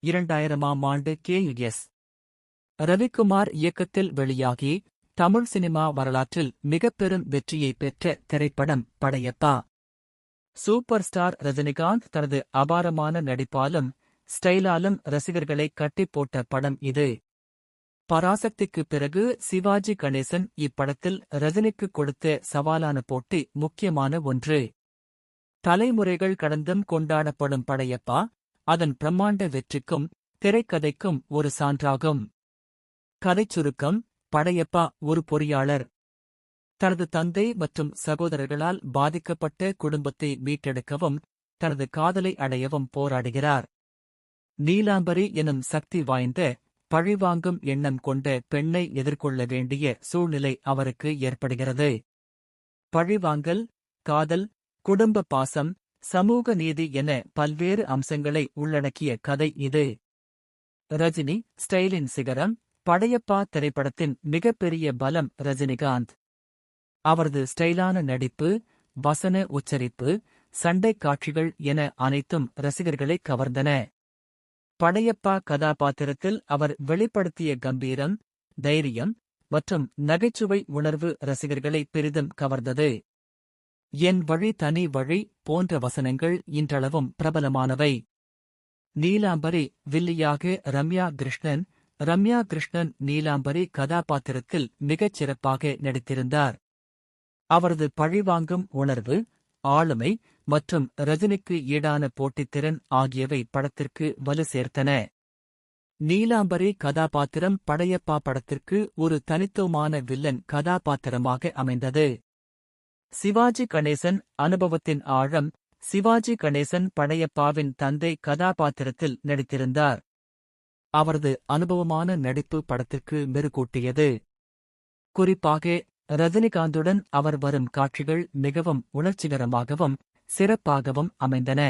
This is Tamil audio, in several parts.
2000ஆம் ஆண்டு KUS ரவிக்குமார் இயக்கத்தில் வெளியாகி தமிழ் சினிமா வரலாற்றில் மிகப்பெரும் வெற்றியை பெற்ற திரைப்படம் படையப்பா. சூப்பர் ஸ்டார் ரஜினிகாந்த் தனது அபாரமான நடிப்பாலும் ஸ்டைலாலும் ரசிகர்களை கட்டிப் போட்ட படம் இது. பராசக்திக்குப் பிறகு சிவாஜி கணேசன் இப்படத்தில் ரஜினிக்கு கொடுத்த சவாலான போட்டி முக்கியமான ஒன்று. தலைமுறைகள் கடந்தும் கொண்டாடப்படும் படையப்பா அதன் பிரம்மாண்ட வெற்றிக்கும் திரைக்கதைக்கும் ஒரு சான்றாகும். கதைச் சுருக்கம்: படையப்பா ஒரு பொறியாளர். தனது தந்தை மற்றும் சகோதரர்களால் பாதிக்கப்பட்ட குடும்பத்தை மீட்டெடுக்கவும் தனது காதலை அடையவும் போராடுகிறார். நீலாம்பரி எனும் சக்தி வாய்ந்த பழிவாங்கும் எண்ணம் கொண்ட பெண்ணை எதிர்கொள்ள வேண்டிய சூழ்நிலை அவருக்கு ஏற்படுகிறது. பழிவாங்கல், காதல், குடும்ப பாசம், சமூக நீதி என பல்வேறு அம்சங்களை உள்ளடக்கிய கதை இது. ரஜினி ஸ்டைலின் சிகரம். படையப்பா திரைப்படத்தின் மிகப்பெரிய பலம் ரஜினிகாந்த். அவரது ஸ்டைலான நடிப்பு, வசன உச்சரிப்பு, சண்டைக் காட்சிகள் என அனைத்தும் ரசிகர்களை கவர்ந்தன. படையப்பா கதாபாத்திரத்தில் அவர் வெளிப்படுத்திய கம்பீரம், தைரியம் மற்றும் நகைச்சுவை உணர்வு ரசிகர்களை பெரிதும் கவர்ந்தது. என் வழி தனி வழி போன்ற வசனங்கள் இன்றளவும் பிரபலமானவை. நீலாம்பரி வில்லியாக ரம்யா கிருஷ்ணன் நீலாம்பரி கதாபாத்திரத்தில் மிகச் சிறப்பாக நடித்திருந்தார். அவரது பழிவாங்கும் உணர்வு, ஆளுமை மற்றும் ரஜினிக்கு ஈடான போட்டித்திறன் ஆகியவை படத்திற்கு வலு சேர்த்தன. நீலாம்பரி கதாபாத்திரம் படையப்பா படத்திற்கு ஒரு தனித்துவமான வில்லன் கதாபாத்திரமாக அமைந்தது. சிவாஜி கணேசன் அனுபவத்தின் ஆழம். சிவாஜி கணேசன் படையப்பாவின் தந்தை கதாபாத்திரத்தில் நடித்திருந்தார். அவரது அனுபவமான நடிப்பு படத்திற்கு மெருகூட்டியது. குறிப்பாக ரஜினிகாந்துடன் அவர் வரும் காட்சிகள் மிகவும் உணர்ச்சிகரமாகவும் சிறப்பாகவும் அமைந்தன.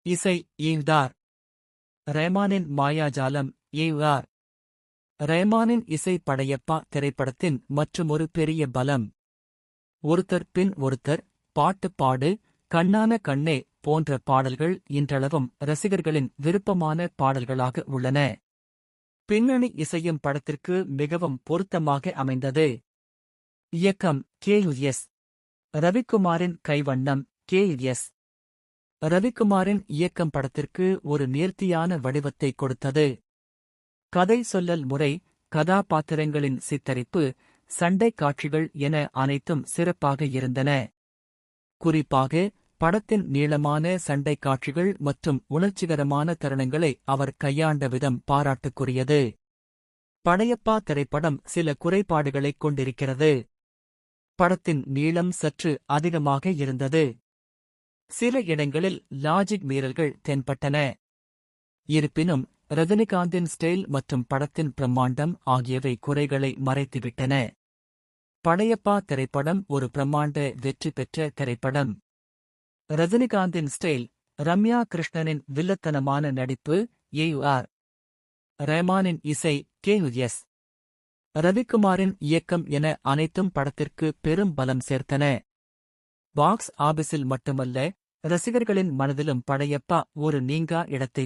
இசை ஈவ்தார். ரஹ்மானின் மாயாஜாலம். ஏ.ஆர். ரஹ்மானின் இசை படையப்பா திரைப்படத்தின் மற்றுமொரு பெரிய பலம். ஒருத்தர் பின் ஒருத்தர், பாட்டு பாடு, கண்ணான கண்ணே போன்ற பாடல்கள் இன்றளவும் ரசிகர்களின் விருப்பமான பாடல்களாக உள்ளன. பின்னணி இசையும் படத்திற்கு மிகவும் பொருத்தமாக அமைந்தது. இயக்கம் KUS. ரவிக்குமாரின் கைவண்ணம். KUS. ரவிக்குமாரின் இயக்கம் படத்திற்கு ஒரு நேர்த்தியான வடிவத்தை கொடுத்தது. கதை சொல்லல் முறை, கதாபாத்திரங்களின் சித்தரிப்பு, சண்டைக் காட்சிகள் என அனைத்தும் சிறப்பாக இருந்தன. குறிப்பாக படத்தின் நீளமான சண்டைக் காட்சிகள் மற்றும் உணர்ச்சிகரமான தருணங்களை அவர் கையாண்ட விதம் பாராட்டுக்குரியது. படையப்பா திரைப்படம் சில குறைபாடுகளைக் கொண்டிருக்கிறது. படத்தின் நீளம் சற்று அதிகமாக இருந்தது. சில இடங்களில் லாஜிக் மீறல்கள் தென்பட்டன. இருப்பினும் ரஜினிகாந்தின் ஸ்டைல் மற்றும் படத்தின் பிரம்மாண்டம் ஆகியவை குறைகளை மறைத்துவிட்டன. படையப்பா திரைப்படம் ஒரு பிரம்மாண்ட வெற்றி பெற்ற திரைப்படம். ரஜினிகாந்தின் ஸ்டைல், ரம்யா கிருஷ்ணனின் வில்லத்தனமான நடிப்பு, ஏ.ஆர். ரஹ்மானின் இசை, KUS. ரவிக்குமாரின் இயக்கம் என அனைத்தும் படத்திற்கு பெரும் பலம் சேர்த்தன. பாக்ஸ் ஆபீஸில் மட்டுமல்ல, ரசிகர்களின் மனதிலும் படையப்பா ஒரு நீங்கா இடத்தை